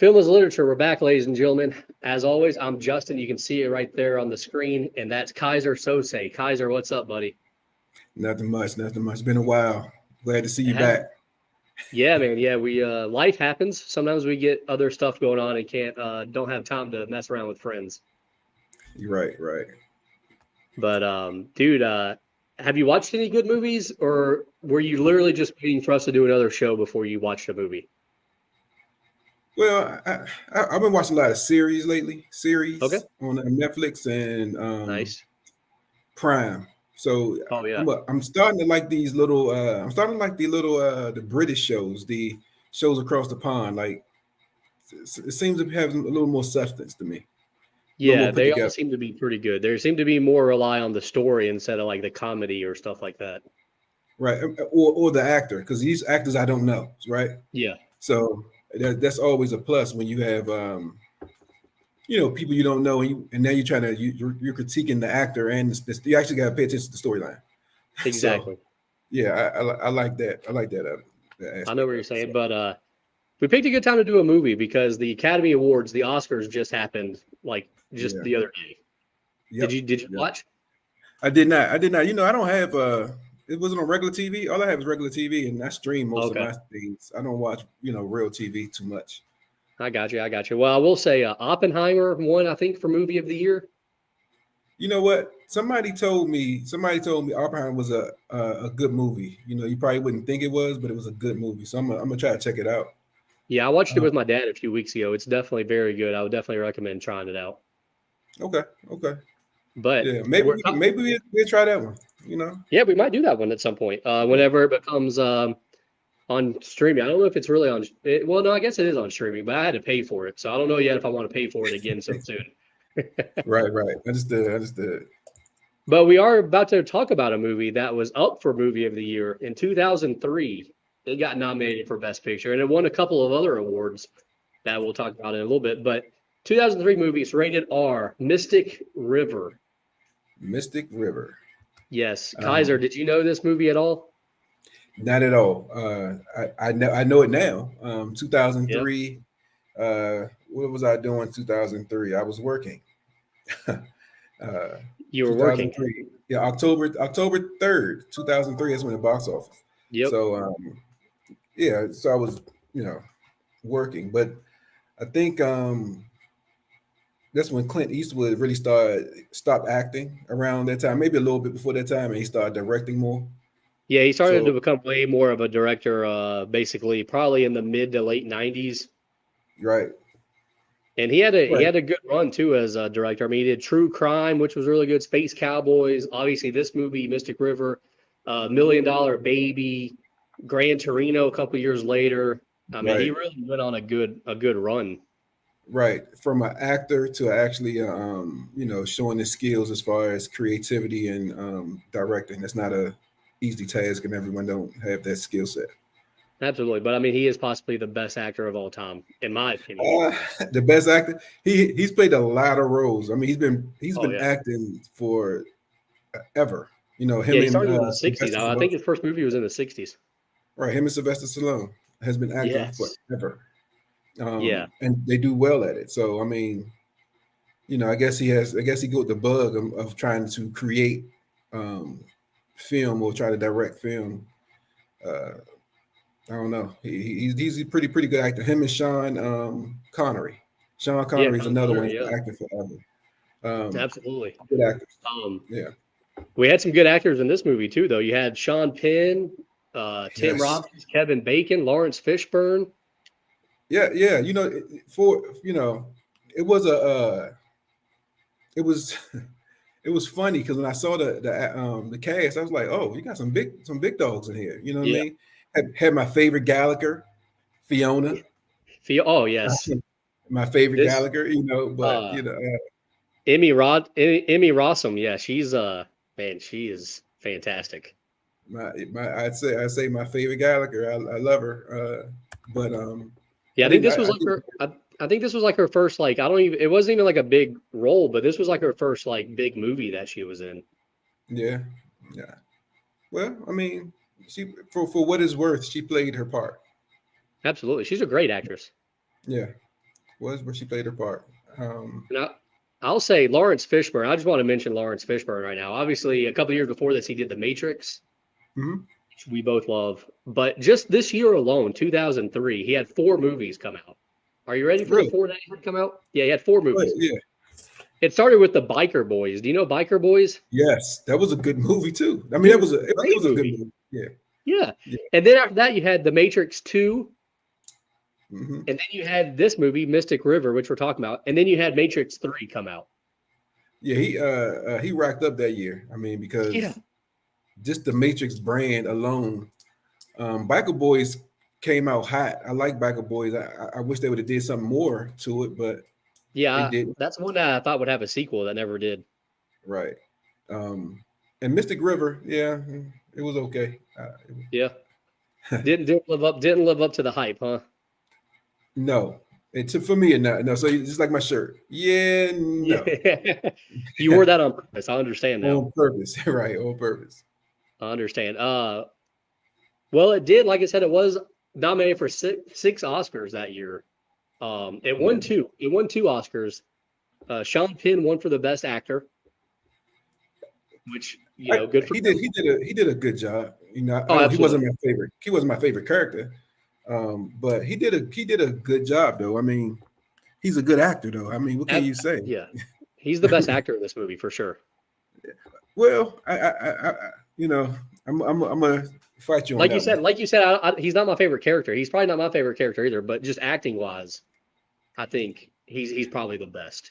Film is literature. We're back, ladies and gentlemen. As always, I'm Justin. You can see it right there on the screen, and that's Kaiser Sose. Kaiser, what's up, buddy? Nothing much, nothing much. Been a while. Glad to see It you has. back. Yeah, man. Yeah, we life happens. Sometimes we get other stuff going on and can't don't have time to mess around with friends. You're right, right. But dude, have you watched any good movies, or were you literally just waiting for us to do another show before you watched a movie? Well, I've been watching a lot of series lately, Okay, series on Netflix and nice. Prime. So Oh yeah. I'm starting to like these little. I'm starting to like the little the British shows, the shows across the pond. Like it seems to have a little more substance to me, a little Yeah, more put they all together. seem to be pretty good. They seem to be more rely on the story instead of like the comedy or stuff like that. Right, or the actor, because these actors I don't know, right? Yeah, So that's always a plus when you have people you don't know, and then you're trying to you're critiquing the actor, and you actually got to pay attention to the storyline. So exactly. yeah, I like that. I like that I know aspect what of you're it. So saying, but we picked a good time to do a movie because the Academy Awards, the Oscars just happened like just yeah, the other day. Did yep, you yep. watch? I did not. I did not. I don't have. It wasn't on regular TV. All I have is regular TV, and I stream most of Okay, my things. I don't watch real TV too much. I got you. I got you. Well, I will say Oppenheimer won, I think, for movie of the year. You know what? Somebody told me Oppenheimer was a good movie. You probably wouldn't think it was, but it was a good movie. So I'm gonna try to check it out. Yeah, I watched it Uh, with my dad a few weeks ago. It's definitely very good. I would definitely recommend trying it out. okay, okay, But yeah. Maybe we're we'll try that one. You know. yeah, we might do that one at some point. Whenever it becomes on streaming. I don't know if it's really on. Well, no, I guess it is on streaming, but I had to pay for it, so I don't know yet if I want to pay for it again so soon. Right, right. Understood, understood. But we are about to talk about a movie that was up for Movie of the Year in 2003. It got nominated for Best Picture, and it won a couple of other awards that we'll talk about in a little bit. But 2003 movie is rated R, Mystic River. Mystic River. Yes, Kaiser, Um, did you know this movie at all? Not at all. I know it now. Yep, 2003. What was I doing? 2003. I was working. uh, you were working. 2003. Yeah, October 3rd, 2003 is when the box office. Yep. So yeah, so I was you know working, but I think that's when Clint Eastwood really stopped acting around that time, maybe a little bit before that time, and he started directing more. Yeah, he started to So become way more of a director, basically probably in the mid to late '90s, right, and he had right, a good run too as a director. I mean, he did True Crime, which was really good. Space Cowboys, obviously this movie, Mystic River, Million Dollar Baby, Gran Torino a couple years later. I mean, he right, really went on a good run. right. From an actor to actually showing his skills as far as creativity and directing. That's not a easy task, and everyone don't have that skill set. Absolutely, but I mean, he is possibly the best actor of all time, in my opinion. Uh, the best actor. He's played a lot of roles. I mean, he's Oh been yeah, acting for ever. yeah. Him He and started in the '60s. Sylvester I Stallone. think his first movie was in the '60s. Right, him and Sylvester Stallone has been acting Yes. forever, Yeah. and they do well at it. So I mean, I guess he has. I guess he got the bug of trying to create um, film or try to direct film. Uh, I don't know. He's a pretty good actor. Him and Sean Connery. Sean Yeah. Connery is Sean another one Connery. that's Yeah. been acting forever. Absolutely. Good actors. Um, Yeah. we had some good actors in this movie too, though. You had Sean Penn, Tim Yes. Robbins, Kevin Bacon, Lawrence Fishburne. Yeah. Yeah. For it was it was it was funny because when I saw the cast, I was like, oh, you got some big dogs in here. You know what I Yeah. mean? Had my favorite Gallagher, Fiona, Oh yes. my favorite This Gallagher. But uh Emmy Rossum. Yeah, she's man, she is fantastic. I'd say my favorite Gallagher. I love her. But Yeah, I I think didn't. this was I like didn't. I think this was like her first like I don't even it wasn't even like a big role, but this was like her first like big movie that she was in. Yeah. Yeah. Well, I mean, she for what it's worth, she played her part. Absolutely. She's a great actress. Yeah. was where she played her part. And I'll say Lawrence Fishburne. I just want to mention Lawrence Fishburne right now. Obviously, a couple years before this, he did The Matrix, Mhm. which we both love. But just this year alone, 2003, he had 4 movies come out. Are you ready for the Really? 4 that he had come out? Yeah, he had 4 movies. Yeah. It started with The Biker Boys. Do you know Biker Boys? Yes, that was a good movie too. I mean, Dude, that was it great was a good movie. movie. Yeah. Yeah. Yeah. And then after that, you had The Matrix 2. Hmm. And then you had this movie, Mystic River, which we're talking about. And then you had Matrix 3 come out. Yeah, he racked up that year. I mean, Yeah. because just the Matrix brand alone, Biker Boys came out hot. I like Biker Boys. I wish they would have did something more to it, but they Yeah. didn't. That's one that I thought would have a sequel that never did. Right. And Mystic River, yeah, it was okay. Yeah. Didn't live up to the hype, huh? No, for me, no. So it's just like my shirt. Yeah, no, Yeah. You wore that on purpose. I understand now. on purpose, right? On purpose. I understand. Well, it did. Like I said, it was nominated for six Oscars that year. It won two. It won 2 Oscars. Sean Penn won for the best actor, which good for He him. did a good job. You know, Oh, he wasn't absolutely. my favorite. He wasn't my favorite character, but he did a good job though. I mean, he's a good actor though. I mean, what can you say? Yeah, he's the best actor in this movie for sure. Well, you know, I'm gonna fight you on Like that you said, one. he's not my favorite character. He's probably not my favorite character either. But just acting wise, I think he's probably the best.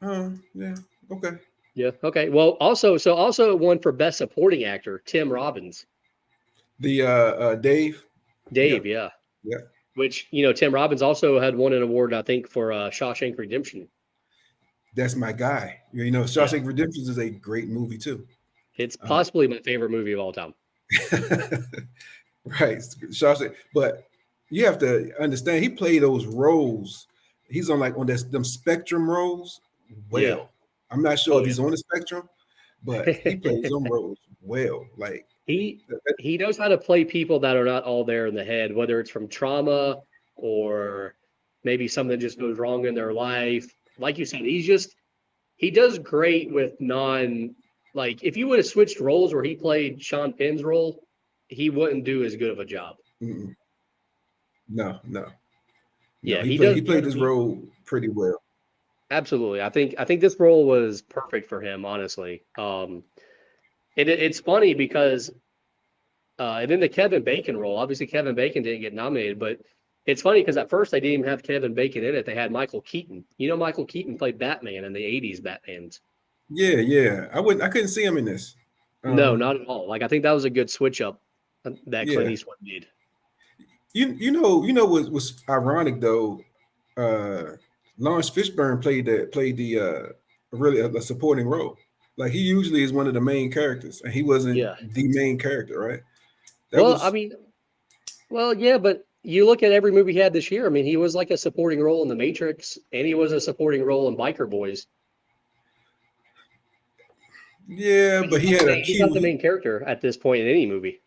Yeah, okay. Yeah. Okay. Well, also it won for best supporting actor, Tim Robbins. The Dave. Dave, yeah. Yeah. Which Tim Robbins also had won an award, I think, for Shawshank Redemption. That's my guy. You know, Shawshank Redemption is a great movie too. It's possibly my favorite movie of all time. Right, Shawshank. But you have to understand, he played those roles. He's on them spectrum roles. Well, Yeah. I'm not sure Oh, if he's on the spectrum, but he plays them roles well. Like he knows how to play people that are not all there in the head, whether it's from trauma or maybe something just goes wrong in their life. Like you said, he does great with like if you would have switched roles where he played Sean Penn's role, he wouldn't do as good of a job. No. Yeah, he played his role pretty well. Absolutely. I think this role was perfect for him, honestly. It's funny because and then the Kevin Bacon role, obviously Kevin Bacon didn't get nominated, but it's funny because at first they didn't even have Kevin Bacon in it. They had Michael Keaton. Michael Keaton played Batman in the 80s Batmans. Yeah. I couldn't see him in this. No, not at all. Like I think that was a good switch up that Clint Eastwood made. You know what was ironic though? Lawrence Fishburne played the really a supporting role. Like he usually is one of the main characters, and he wasn't the main character, right? Yeah, but you look at every movie he had this year. I mean, he was like a supporting role in The Matrix, and he was a supporting role in Biker Boys. Yeah, but he's not the main character at this point in any movie.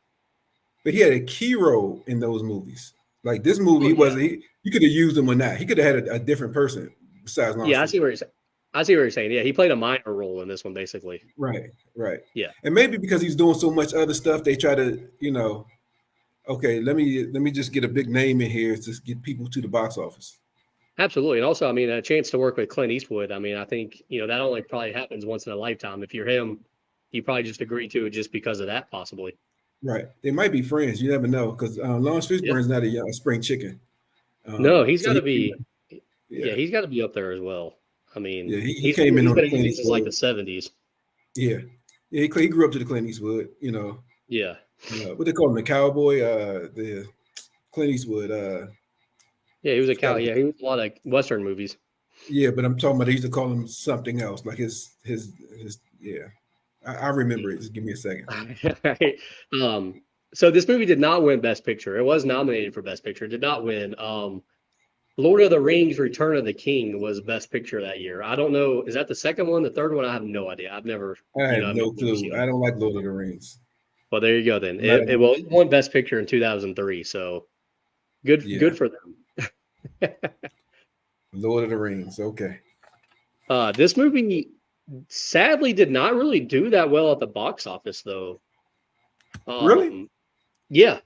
But he had a key role in those movies. Like this movie, he wasn't. You could have used him or not. He could have had a different person besides Lawrence. Yeah, I see what you're saying. Yeah, he played a minor role in this one, basically. Right. Yeah, and maybe because he's doing so much other stuff, they try to, okay, let me just get a big name in here to get people to the box office. Absolutely, and also, I mean, a chance to work with Clint Eastwood. I mean, I think that only probably happens once in a lifetime. If you're him, you probably just agree to it just because of that, possibly. Right. They might be friends. You never know because Lawrence Fishburne's not a spring chicken. No, he's got to be. Yeah, he's got to be up there as well. I mean, he came in on the Clint since like the 70s. Yeah, he grew up to the Clint Eastwood. Yeah. What they call him, the cowboy, the Clint Eastwood. Yeah, he was a cow. Yeah, he was a lot of Western movies. Yeah, but I'm talking about they used to call him something else, like his. Yeah, I remember it. Just give me a second. So this movie did not win Best Picture. It was nominated for Best Picture. It did not win. Lord of the Rings: Return of the King was Best Picture that year. I don't know. Is that the second one? The third one? I have no idea. I've never. I have no clue. I don't like Lord of the Rings. Well, there you go then. It won Best Picture in 2003. So good for them. Lord of the Rings. Okay. This movie sadly did not really do that well at the box office, though. Really? Yeah,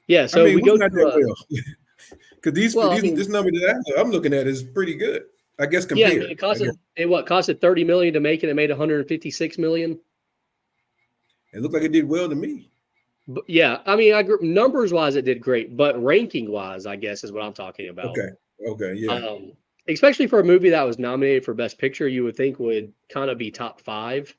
yeah. I So mean, we what's go not to that well? Because well, I this mean, number that I'm looking at is pretty good. I guess yeah, I mean, compared. I guess it costed 30 million to make it. It made 156 million. it looked like it did well to me. But yeah, I mean, numbers wise, it did great, but ranking wise, I guess is what I'm talking about. Okay. Okay. Yeah. Especially for a movie that was nominated for Best Picture, you would think would kind of be top 5,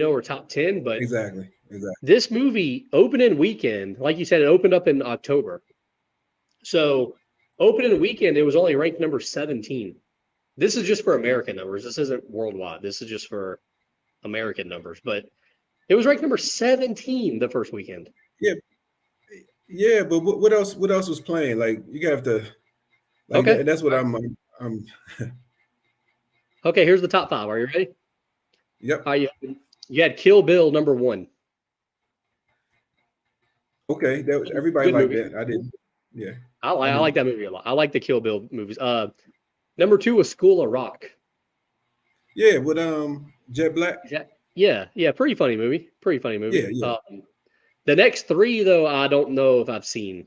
or top 10. But Exactly. Exactly. this movie opening weekend, like you said, it opened up in October. So opening weekend, it was only ranked number 17. This is just for American numbers. This isn't worldwide. This is just for American numbers. But it was ranked number 17 the first weekend. Yeah. Yeah. But what else? What else was playing? Like you have to like Okay. that. That's what All right. I'm. Okay, here's the top 5. Are you ready? Yep. You had Kill Bill number 1. Okay. That everybody Good liked movie. that. I didn't. Yeah. I like that movie a lot. I like the Kill Bill movies. Number 2 was School of Rock. Yeah. With Jet Black. Yeah. Pretty funny movie. Yeah. The next 3 though, I don't know if I've seen.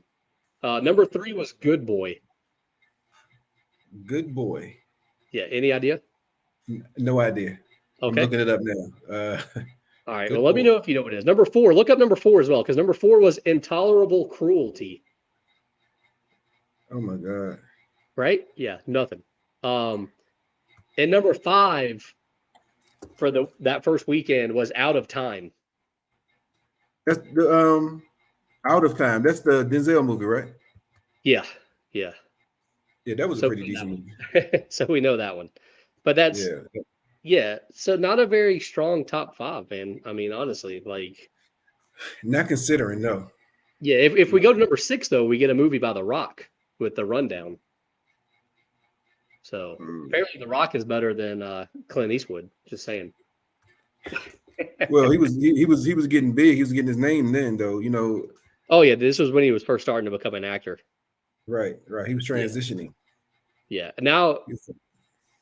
Number 3 was Good Boy. Good boy. Yeah. Any idea? No idea. I'm Okay. looking it up now. All right. Good Well, let me boy. know if you know what it is. Number 4. Look up number 4 as well, because number 4 was Intolerable Cruelty. Oh my God. Right? Yeah. Nothing. And number 5 for that first weekend was Out of Time. That's the Out of Time. That's the Denzel movie, right? Yeah. Yeah, that was a pretty decent movie. So we know that one. But yeah. So not a very strong top 5, man. I mean, honestly, like, Not considering, no. yeah. If we go to number 6 though, we get a movie by The Rock with The Rundown. So apparently, The Rock is better than Clint Eastwood. Just saying. Well, he was getting big. He was getting his name then, though. Oh yeah, this was when he was first starting to become an actor. Right. He was transitioning. Yeah. Now,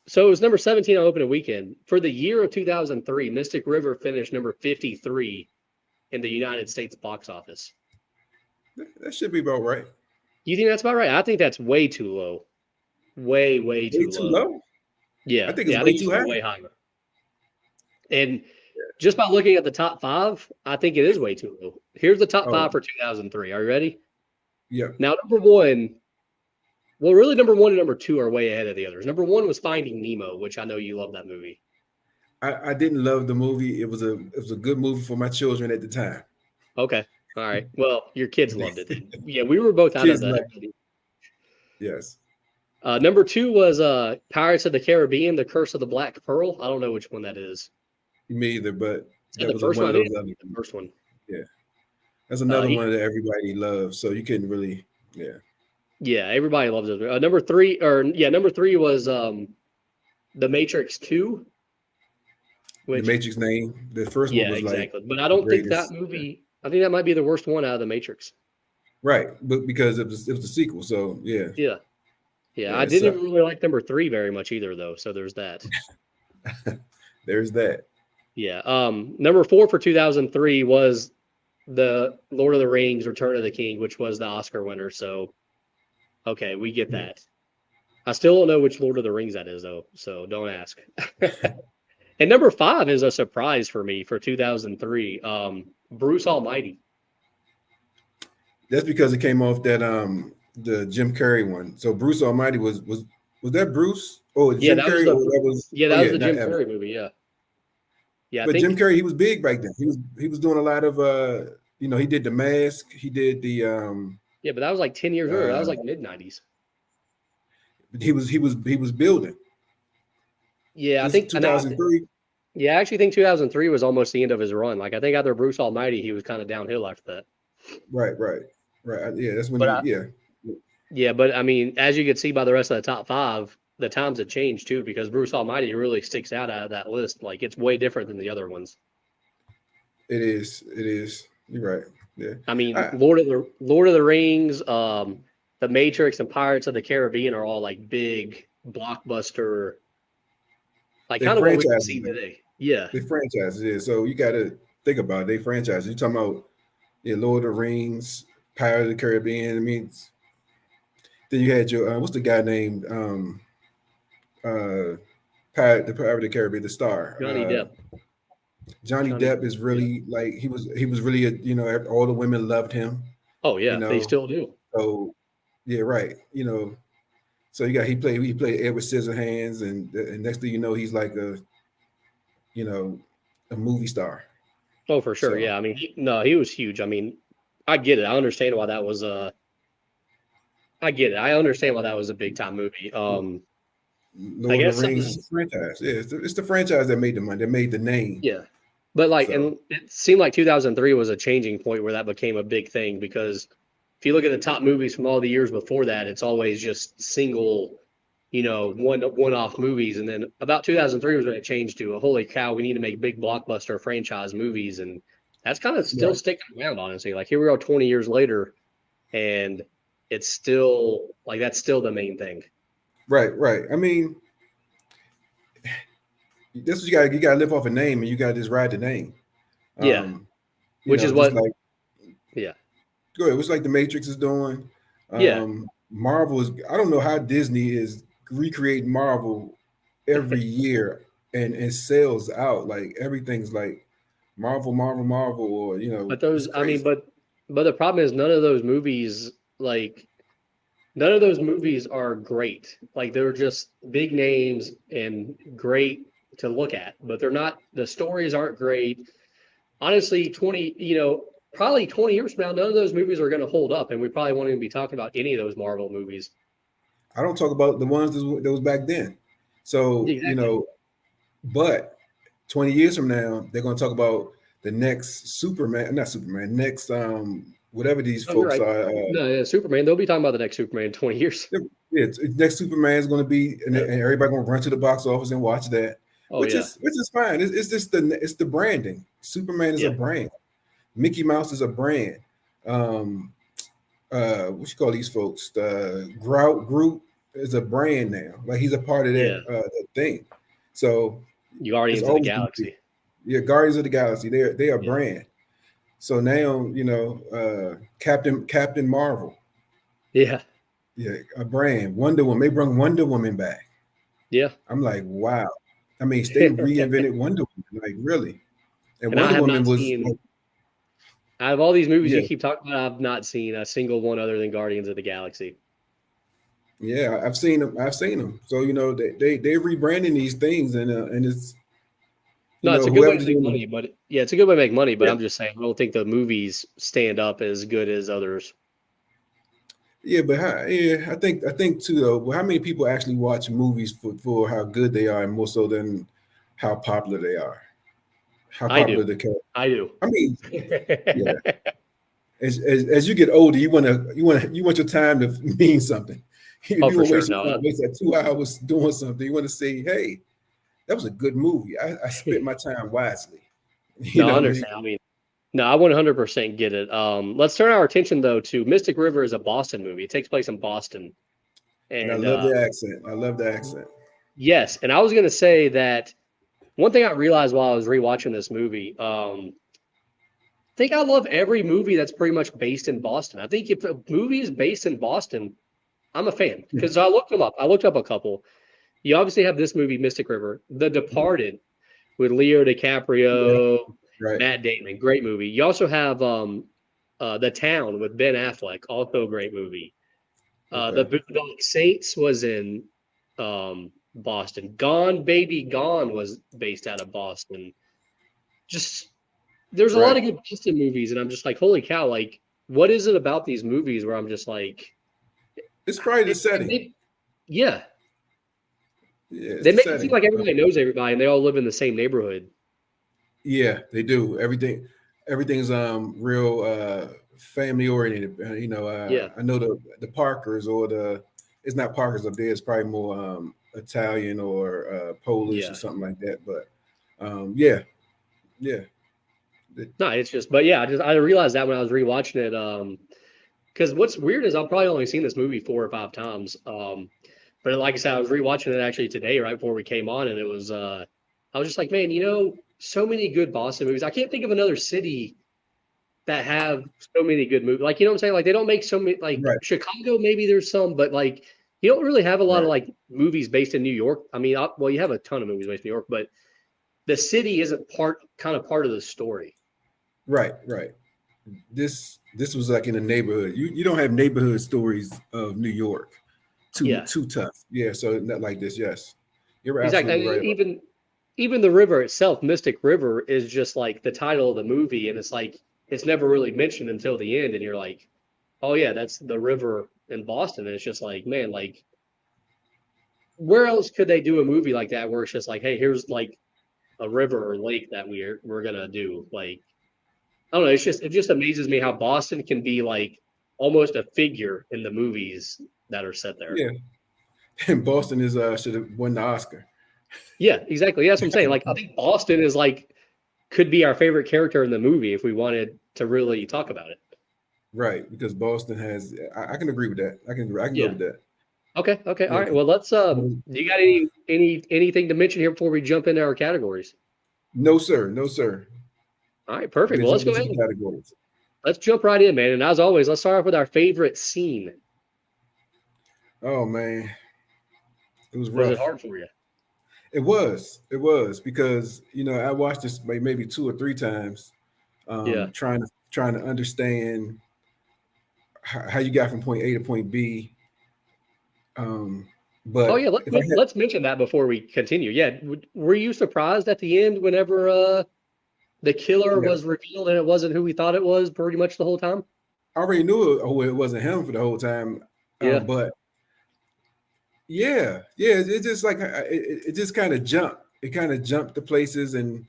so it was number 17 on opening weekend. For the year of 2003, Mystic River finished number 53 in the United States box office. That should be about right. You think that's about right? I think that's way too low. Way too low. Yeah. I think it's way too high. Way higher. And just by looking at the top 5, I think it is way too low. Here's the top 5 for 2003. Are you ready? Yeah. Now, number 1. Well, really, number 1 and number 2 are way ahead of the others. Number 1 was Finding Nemo, which I know you love that movie. I didn't love the movie. It was a good movie for my children at the time. Okay. All right. Well, your kids loved it. Yeah, we were both out of that. Yes. Number 2 was Pirates of the Caribbean: The Curse of the Black Pearl. I don't know which one that is. Me either, but that was one of those other. The first one. Yeah. That's another one that everybody loves. So you couldn't really, yeah. Yeah, everybody loves it. Number 3 was The Matrix 2. The Matrix name. The first one was exactly. But I don't think that movie. I think that might be the worst one out of The Matrix. Right, but because it was a sequel, so yeah. Yeah, I didn't really like number 3 very much either, though. So there's that. There's that. Yeah. Number 4 for 2003 was the Lord of the Rings: Return of the King, which was the Oscar winner. So, okay, we get that. I still don't know which Lord of the Rings that is, though. So don't ask. And number 5 is a surprise for me for 2003. Bruce Almighty. That's because it came off that the Jim Carrey one. So Bruce Almighty was that Bruce? Oh, yeah, Jim Carrey. that was the Jim Carrey movie. Yeah. Yeah, but Jim Carrey, he was big back then. He was doing a lot of he did The Mask. He did the yeah, but that was like 10 years earlier. That was like mid-90s. He was building. Yeah, I think 2003. Yeah, I actually think 2003 was almost the end of his run. Like, I think after Bruce Almighty, he was kind of downhill after that. Right. Yeah, that's when Yeah, but I mean, as you can see by the rest of the top 5, the times have changed too, because Bruce Almighty really sticks out of that list. Like, it's way different than the other ones. It is. You're right. Yeah. I mean, Lord of the Rings, The Matrix and Pirates of the Caribbean are all like big blockbuster, like They kind of what we franchises. see today. Yeah. They franchises. Yeah. So you got to think about it. They franchises. You talking about Lord of the Rings, Pirates of the Caribbean. I mean, then you had your what's the guy named uh the Pirate of the Caribbean, the star. Johnny Depp. Johnny Depp is really like he was really all the women loved him. Oh yeah, they still do. So yeah, right. So he played Edward Scissorhands, and next thing you know, he's like a movie star. Oh, for sure. So, yeah, I mean, he was huge. I mean, I get it. I understand why that was I get it. I understand why that was a big time movie. Lord of the Rings is a franchise. Yeah, it's the franchise that made the money, that made the name. Yeah. But and it seemed like 2003 was a changing point where that became a big thing, because if you look at the top movies from all the years before that, it's always just single, one-off movies. And then about 2003 was when it changed to holy cow, we need to make big blockbuster franchise movies. And that's kind of still sticking around, honestly. Like here we are 20 years later, and it's still like that's still the main thing. Right. I mean, this is you got to live off a name, and you got to just ride the name. Yeah. Which is what. Yeah. Go ahead. It's like the Matrix is doing. Yeah. Marvel is. I don't know how Disney is recreating Marvel every year and sells out. Like everything's like Marvel, or But those, I mean, but the problem is none of those movies are great. Like they're just big names and great to look at, but they're not. The stories aren't great. Honestly, probably 20 years from now, none of those movies are going to hold up, and we probably won't even be talking about any of those Marvel movies. I don't talk about the ones that was back then. So, exactly. But 20 years from now, they're going to talk about the next next whatever these folks are. No, Superman. They'll be talking about the next Superman in 20 years. Yeah, next Superman is going to be, and everybody going to run to the box office and watch that. Which is fine. It's just the branding. Superman is a brand. Mickey Mouse is a brand. What you call these folks? Groot is a brand now. Like he's a part of that thing. So Guardians of the Galaxy. Guardians of the Galaxy. They are brand. So now Captain Marvel. Yeah. Yeah, a brand. Wonder Woman. They bring Wonder Woman back. Yeah. I'm like, wow. I mean, they reinvented Wonder Woman. Like really. And Wonder Woman was. Out of all these movies you keep talking about, I've not seen a single one other than Guardians of the Galaxy. Yeah, I've seen them. So they rebranding these things, and it's it's a good way to make money. But it's a good way to make money. But I'm just saying, I don't think the movies stand up as good as others. Yeah, but I think too though. How many people actually watch movies for how good they are, and more so than how popular they are? How popular the character? I do. I mean, yeah. As you get older, you want your time to mean something. For sure. No, waste that 2 hours doing something. You want to say, "Hey, that was a good movie. I spent my time wisely." I understand. I mean, no, I 100% get it. Let's turn our attention though to Mystic River is a Boston movie. It takes place in Boston, and I love the accent. I love the accent. Yes, and I was going to say that. One thing I realized while I was rewatching this movie, I think I love every movie that's pretty much based in Boston. I think if a movie is based in Boston, I'm a fan because I looked them up. I looked up a couple. You obviously have this movie, Mystic River, The Departed, with Leo DiCaprio, Matt Damon, great movie. You also have The Town with Ben Affleck, also a great movie. The Boondock Saints was in Boston. Gone Baby Gone was based out of Boston. Just there's a lot of good Boston movies, and I'm just like, holy cow! Like, what is it about these movies where I'm just like, it's probably the setting. They make it seem like everybody knows everybody, and they all live in the same neighborhood. Yeah, they do. Everything's real family oriented. I know the Parkers or it's not Parkers up there. It's probably more Italian or Polish or something like that. But yeah. No, it's just, but I realized that when I was rewatching it. because what's weird is I've probably only seen this movie 4 or 5 times. But like I said, I was rewatching it actually today, right before we came on, and it was I was just like, man, so many good Boston movies. I can't think of another city that have so many good movies. Like, you know what I'm saying? Like, they don't make so many. Like Right, Chicago, maybe there's some, but like you don't really have a lot of right, like movies based in New York. I mean, well, you have a ton of movies based in New York, but the city isn't kind of part of the story. right, right. This was like in a neighborhood. You don't have neighborhood stories of New York. Too Yeah, too tough. Yeah, so not like this. Yes, you're absolutely exactly. right about. Even the river itself, Mystic River, is just like the title of the movie, and it's like it's never really mentioned until the end, and you're like, oh yeah, that's the river in Boston. And it's just like, man, like where else could they do a movie like that where it's just like, hey, here's like a river or lake that we're gonna do. Like, I don't know, it just amazes me how Boston can be like almost a figure in the movies that are set there. Yeah, and Boston is should have won the Oscar. Yeah, exactly. That's what I'm saying. Like, I think Boston is like could be our favorite character in the movie if we wanted to really talk about it. Right, because Boston has. I can agree with that. I can go Yeah. with that. Okay. Okay. All Yeah. right. Well, let's do you got anything to mention here before we jump into our categories? No, sir. No, sir. All right, perfect. We're Well, let's jumping go into ahead the and categories. let's jump right in, man. And as always, let's start off with our favorite scene. Oh man, it was Was it rough. hard for you? It was. It was because I watched this maybe 2 or 3 times, Yeah. trying to understand how you got from point A to point B. Um, Oh but yeah, let's if I had, let's mention that before we continue. Yeah, were you surprised at the end whenever the killer yeah, was revealed and it wasn't who we thought it was pretty much the whole time? I already knew it wasn't him for the whole time. Yeah. But yeah, it just like it just kind of jumped. It kind of jumped the places, and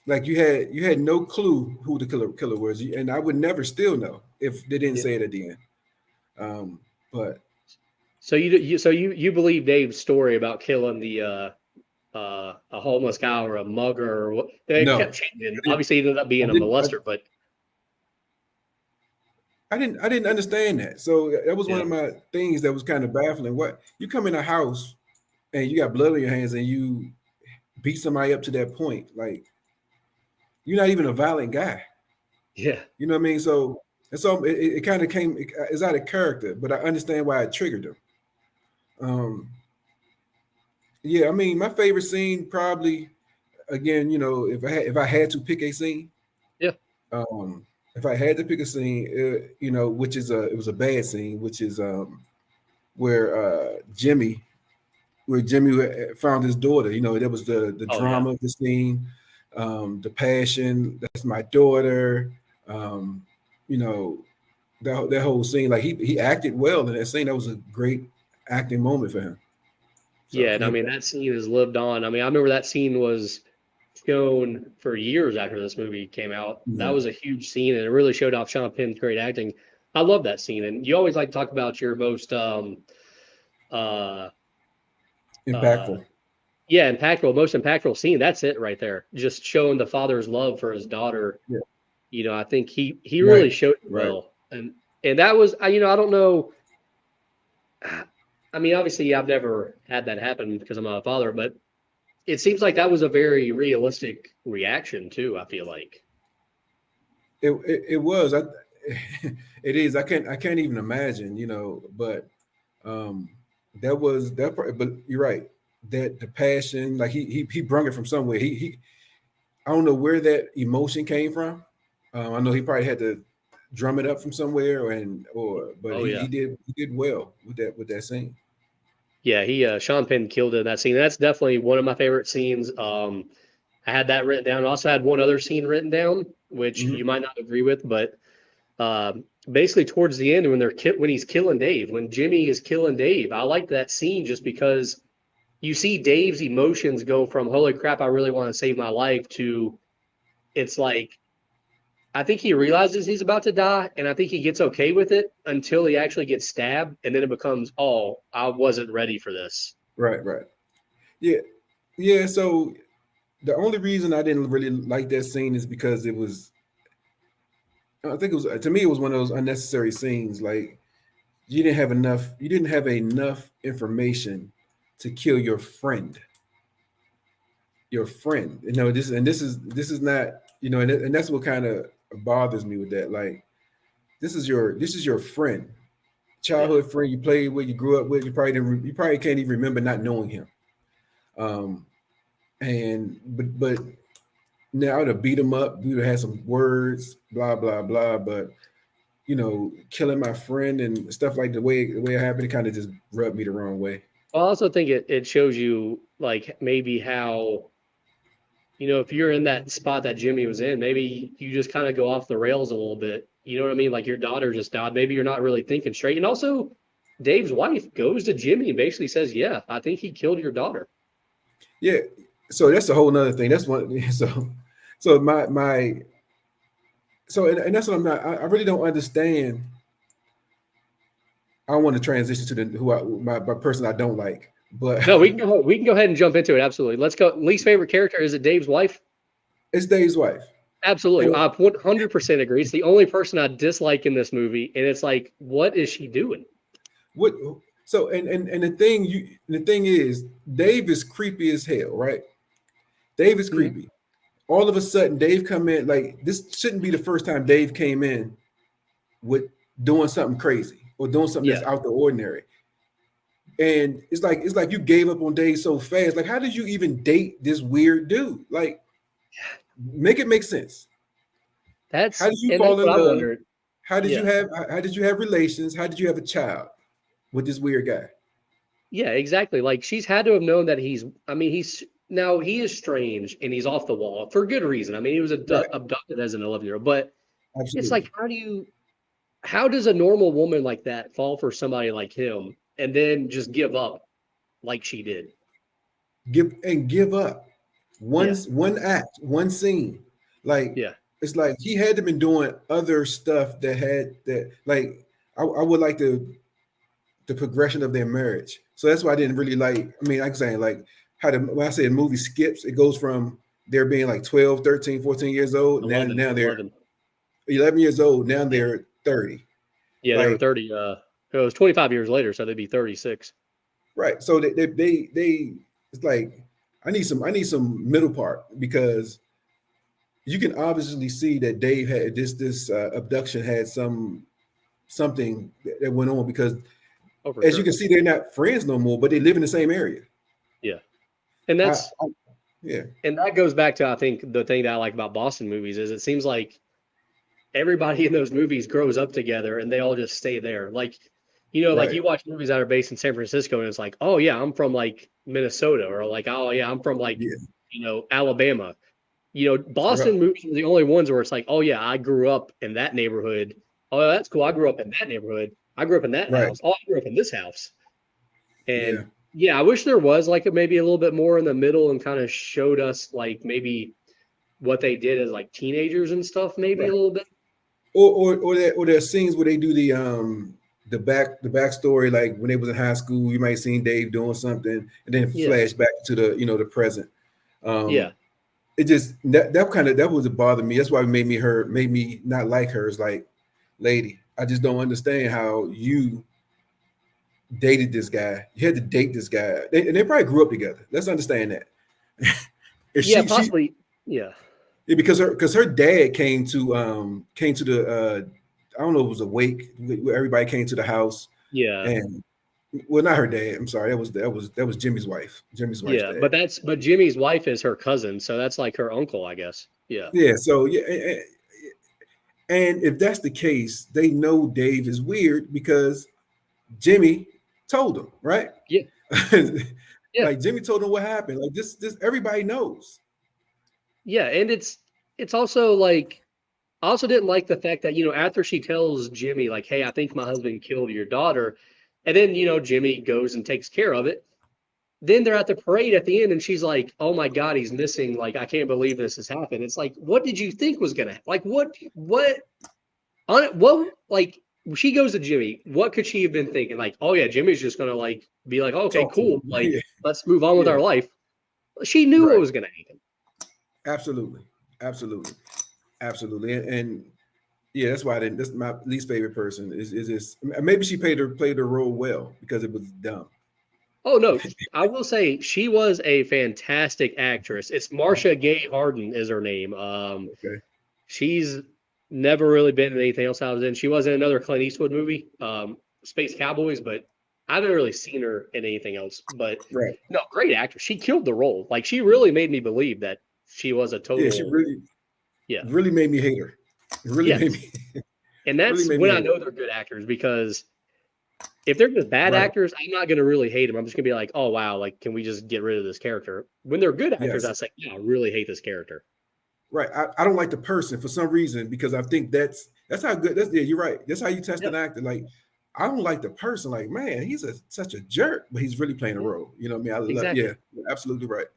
like you had no clue who the killer was, and I would never still know if they didn't Yeah. say it at the end. But So you believe Dave's story about killing the a homeless guy or a mugger or what? It no, kept changing. I didn't. Obviously, he ended up I being a didn't. molester, but I didn't understand that. So that was one yeah, of my things that was kind of baffling. What you come in a house and you got blood on your hands and you beat somebody up to that point, like you're not even a violent guy. yeah, You know what I mean? So and so it kind of it's out of character, but I understand why it triggered them. Um, yeah, I mean, my favorite scene probably again, if I had to pick a scene, yeah. um, if I had to pick a scene, which is it was a bad scene, which is where Jimmy found his daughter. There was the Oh yeah, drama of the scene, the passion. That's my daughter. Um, you know that whole scene. Like he acted well in that scene. That was a great acting moment for him. So yeah. And I mean that scene has lived on. I mean, I remember that scene was shown for years after this movie came out. That yeah, was a huge scene, and it really showed off Sean Penn's great acting. I love that scene, and you always like to talk about your most uh uh impactful. most impactful scene. That's it right there. Just showing the father's love for his daughter. Yeah, I think he really right, showed it right. well, and that was I don't know. I mean, obviously, I've never had that happen because I'm not a father, but it seems like that was a very realistic reaction too. I feel like. It was. It is. I can't even imagine. But um, that was that. But you're right. That the passion, like he brung it from somewhere. He I don't know where that emotion came from. I know he probably had to drum it up from somewhere, but Oh he yeah. did well with that scene. Yeah, he Sean Penn killed it in that scene. That's definitely one of my favorite scenes. I had that written down. I also had one other scene written down, which Mhm. you might not agree with, but basically towards the end when when he's killing Dave, when Jimmy is killing Dave, I like that scene just because you see Dave's emotions go from "Holy crap, I really want to save my life" to it's like I think he realizes he's about to die, and I think he gets okay with it until he actually gets stabbed, and then it becomes, "Oh, I wasn't ready for this." Right, right. Yeah, yeah. So the only reason I didn't really like that scene is because I think it was, to me, it was one of those unnecessary scenes. Like you didn't have enough information to kill your friend. Your friend, this is not, and that's what kind of bothers me with that. Like, this is your friend, Yeah. childhood friend you played with, you grew up with. You probably can't even remember not knowing him. Um, and but now to beat him up, we would have some words, blah blah blah. But killing my friend and stuff like the way it happened, it kind of just rubbed me the wrong way. I also think it shows you like maybe how, if you're in that spot that Jimmy was in, maybe you just kind of go off the rails a little bit. You know what I mean? Like your daughter just died. Maybe you're not really thinking straight. And also, Dave's wife goes to Jimmy and basically says, "Yeah, I think he killed your daughter." Yeah. So that's a whole nother thing. That's one. So my so and that's what I'm not. I really don't understand. I want to transition to my person I don't like, but No, we can go ahead and jump into it. Absolutely. Let's go. Least favorite character, is it Dave's wife? it's Dave's wife. Absolutely. And I 100% agree. It's the only person I dislike in this movie, and it's like, what is she doing? what? So and the thing is, Dave is creepy as hell, right? Dave is Mhm. creepy. All of a sudden, Dave come in like this shouldn't be the first time Dave came in with doing something crazy or doing something Yeah. that's out the ordinary. And it's like you gave up on Dave so fast. Like, how did you even date this weird dude? Like, make it make sense. How did you And that's fall in what I love? wondered. How did you Yeah. have how did you have relations? How did you have a child with this weird guy? Yeah, exactly. Like she's had to have known that I mean, now he is strange and he's off the wall for good reason. I mean, he was Right. abducted as an 11-year-old, but it's Absolutely. like, how does a normal woman like that fall for somebody like him and then just give up like she did? Give up. Yeah. One act, one scene. Like, Yeah. it's like he had to been doing other stuff that had that like I would like the progression of their marriage. So that's why I didn't really like, I mean, like I'm saying, like when I say a movie skips, it goes from there being like 12, 13, 14 years old. Now they're 11. 11 years old. Now Yeah. they're 30. Yeah, they were Like, 30. It was 25 years later, so they'd be 36. right. So they it's like I need some middle part because you can obviously see that Dave had this abduction had something that went on because Oh, for as you sure. can see, they're not friends no more, but they live in the same area. Yeah. And I, that's I yeah, and that goes back to, I think, the thing that I like about Boston movies is it seems like everybody in those movies grows up together and they all just stay there. Like, like right, you watch movies that are based in San Francisco and it's like, oh yeah, I'm from like Minnesota, or like, oh yeah, I'm from like, yeah, Alabama. right, Boston movies are the only ones where it's like, oh yeah, I grew up in that neighborhood. Oh, that's cool. I grew up in that neighborhood. I grew up in that right, house. Oh, I grew up in this house. yeah, And yeah, I wish there was like maybe a little bit more in the middle and kind of showed us like maybe what they did as like teenagers and stuff, maybe a right. little bit. Or there are scenes where they do the backstory, like when they was in high school, you might have seen Dave doing something, and then Yeah. flash back to the present. Yeah. Um, it just that was what bothered me. That's why it made me not like her. It's like, lady, I just don't understand how you dated this guy. You had to date this guy, and they probably grew up together. Let's understand that. If Yeah, she possibly. Yeah. yeah, because her dad came to the I don't know if it was a wake where everybody came to the house Yeah. and well not her dad. I'm sorry, that was Jimmy's wife. Jimmy's wife's Yeah. dad. But Jimmy's wife is her cousin, so that's like her uncle, I guess. Yeah. Yeah, so yeah, and if that's the case, they know Dave is weird because Jimmy told him, right? Yeah. Yeah. Like Jimmy told him what happened. Like this everybody knows. Yeah. And it's also like, I also didn't like the fact that, after she tells Jimmy, like, hey, I think my husband killed your daughter, and then, Jimmy goes and takes care of it. Then they're at the parade at the end, and she's like, oh my God, he's missing. Like, I can't believe this has happened. It's like, what did you think was gonna, like, like, she goes to Jimmy. What could she have been thinking? Like, oh yeah, Jimmy's just gonna like be like, okay, Talk to cool. him. Like, Yeah, let's move on with yeah, our life. She knew what right. was gonna happen. Absolutely. Absolutely. Absolutely. And Yeah, that's why I didn't. That's my least favorite person. Is this? Maybe she played her role well because it was dumb. Oh no, I will say she was a fantastic actress. It's Marcia Gay Harden is her name. Okay. She's never really been in anything else I was in. She was in another Clint Eastwood movie, Space Cowboys, but I haven't really seen her in anything else. But Right. no, great actress. She killed the role. Like she really made me believe that she was a Yeah, she total. Yeah, really made me hate her. It really yes, made me and really that's made me when I hate her. know they're good actors because if they're just bad Right. actors, I'm not going to really hate them. I'm just going to be like, oh wow, like can we just get rid of this character? When they're good actors, Yes. I say, yeah, I really hate this character. Right. I don't like the person for some reason because I think that's how good that's yeah, you're right. That's how you test an Yep, actor. Like I don't like the person. Like, man, he's such a jerk, but he's really playing a yeah, role. You know what I mean? I love exactly. yeah, you're absolutely right.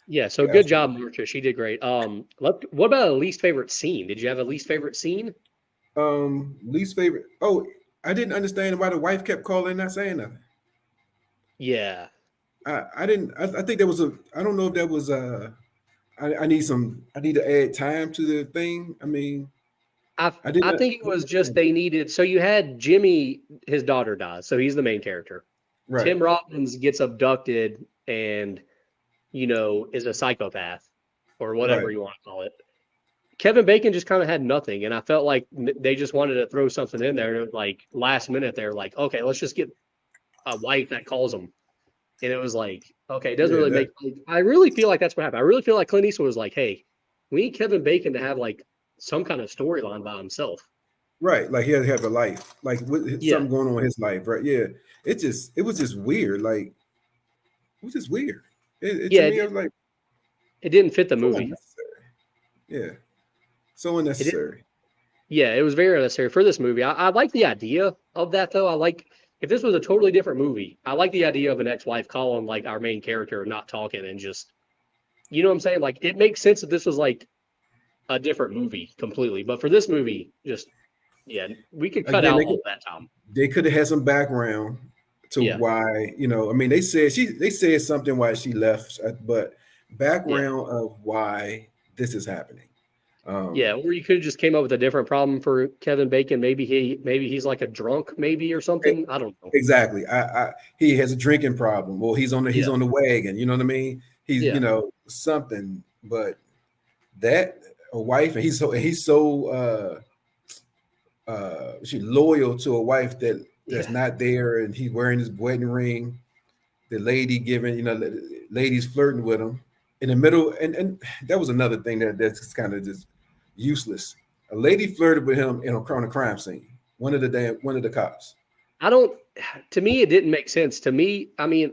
Yeah, so You're good absolutely job, Marcia. She did great. What about a least favorite scene? Did you have a least favorite scene? least favorite. Oh, I didn't understand why the wife kept calling and not saying nothing. Yeah, I didn't I think there was a I don't know if that was I need to add time to the thing. I mean, I I I didn't think it was just understand. they needed. So you had Jimmy, his daughter dies, so he's the main character. Right, Tim Robbins gets abducted and is a psychopath or whatever right. you want to call it. Kevin Bacon just kind of had nothing, and I felt like they just wanted to throw something in there. And it was like last minute, they're like, okay, let's just get a wife that calls him, and it was like, okay, it doesn't Yeah, really that make. I really feel like that's what happened. I really feel like Clint Eastwood was like, hey, we need Kevin Bacon to have like some kind of storyline by himself. right. Like he had to have a life, like with Yeah, something going on in his life, right? Yeah. It was just weird. Like it was just weird. It to yeah, me, I was like, it didn't fit the so movie. unnecessary. Yeah, so It didn't. unnecessary. Yeah, it was very unnecessary for this movie. I like the idea of that though. I like if this was a totally different movie. I like the idea of an ex-wife calling like our main character not talking and just you know what I'm saying. Like it makes sense that this was like a different movie completely. But for this movie, just yeah, we could cut Again, out all that time. they could have had some background to Yeah, why I mean they said something why she left, but yeah, background of why this is happening. yeah. Um, Or you could have just came up with a different problem for Kevin Bacon. Maybe he's like a drunk, maybe or e- something. I don't know. exactly. He has a drinking problem. Well, he's Yeah, on the wagon. You know what I mean? He's yeah, something. But that a wife, and he's so she loyal to a wife that's yeah, not there, and he's wearing his wedding ring. The lady giving, ladies flirting with him in the middle, and that was another thing that's kind of just useless. A lady flirted with him on a crime scene. One of the cops. I don't. To me, it didn't make sense. To me, I mean,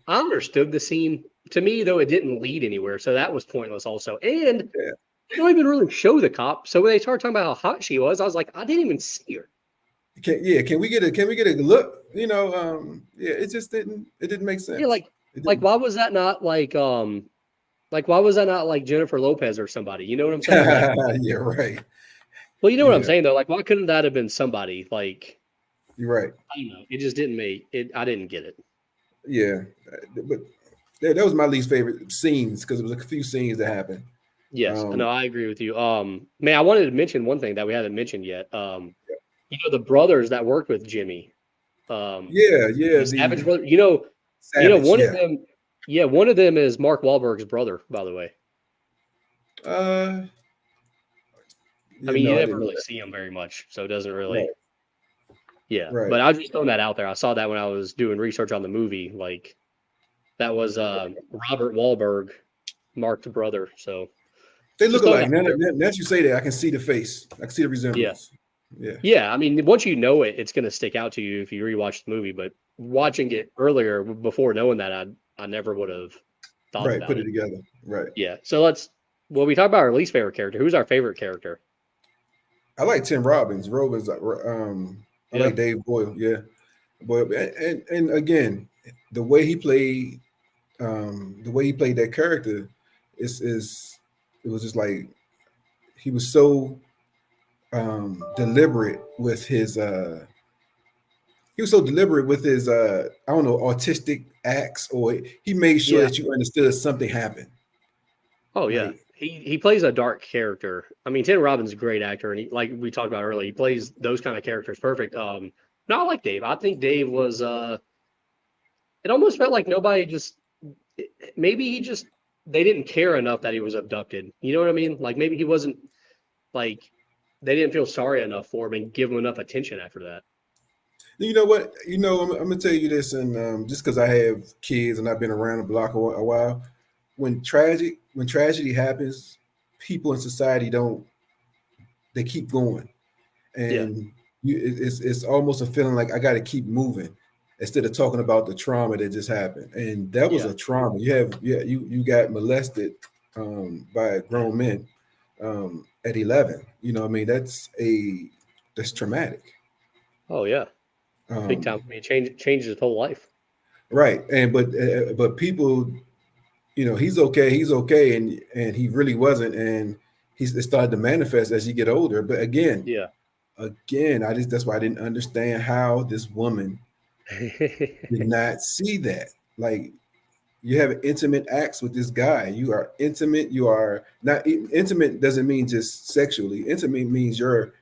I understood the scene. To me, though, it didn't lead anywhere, so that was pointless. Also, and Yeah. they don't even really show the cop. So when they started talking about how hot she was, I was like, I didn't even see her. Can we get a look? Yeah, it didn't make Yeah, sense. It like didn't. why was that not like Jennifer Lopez or somebody? You know what I'm saying? Like, Yeah, right. well, you know what I'm Yeah, saying though. Like, why couldn't that have been somebody? Like, you're right. I don't know. It just didn't make it. I didn't get it. Yeah, but that was my least favorite scenes because there was a few scenes that happened. Yes, no, Um, I agree with you. Man, I wanted to mention one thing that we haven't mentioned yet. The brothers that worked with Jimmy, um, yeah, yeah, the Savage the brother. Savage, One of yeah. them. Yeah, one of them is Mark Wahlberg's brother, by the way. Uh, I yeah, mean, you no, I never didn't know really that. see him very much, so it doesn't Right, really. Yeah, right. but I was just throwing that out there. I saw that when I was doing research on the movie. Like that was Robert Wahlberg, Mark's brother. So They look just throwing alike. that out there. Now that you say that, I can see the face. I can see the Yeah, resemblance. Yeah, yeah. I mean, once you know it, it's going to stick out to you if you rewatch the movie. But watching it earlier, before knowing that, I never would have thought right. about Put it it. together. Right. Yeah. So let's. Well, we talk about our least favorite character. Who's our favorite character? I like Tim Robbins. I Yeah. like Dave Boyle. Yeah, Boyle. And again, the way he played, the way he played that character, is it was just like he was so deliberate with his. He was so deliberate with his. I don't know, autistic acts, or he made sure Yeah. that you understood something happened. Oh yeah. Like he plays a dark character. I mean, Tim Robbins is a great actor, and he, like we talked about earlier, he plays those kind of characters perfect. No, I like Dave. I think Dave was. It almost felt like nobody just. Maybe he just they didn't care enough that he was abducted. You know what I mean? Like maybe he wasn't like they didn't feel sorry enough for him and give him enough attention after that. You know what? I'm gonna tell you this, and just because I have kids and I've been around the block a while, when tragedy happens, people in society don't. They keep going, Yeah, and it's almost a feeling like I got to keep moving instead of talking about the trauma that just happened. And that was yeah, a trauma. You got molested by grown men at 11. You know, what I mean, that's traumatic. oh yeah, big time. Um, I mean, changed his whole life. right, and but people, he's okay, and he really wasn't, and it started to manifest as you get older. But Yeah. again, that's why I didn't understand how this woman did not see that. Like, you have intimate acts with this guy. You are intimate. You are not intimate. Doesn't mean just sexually. Intimate means you're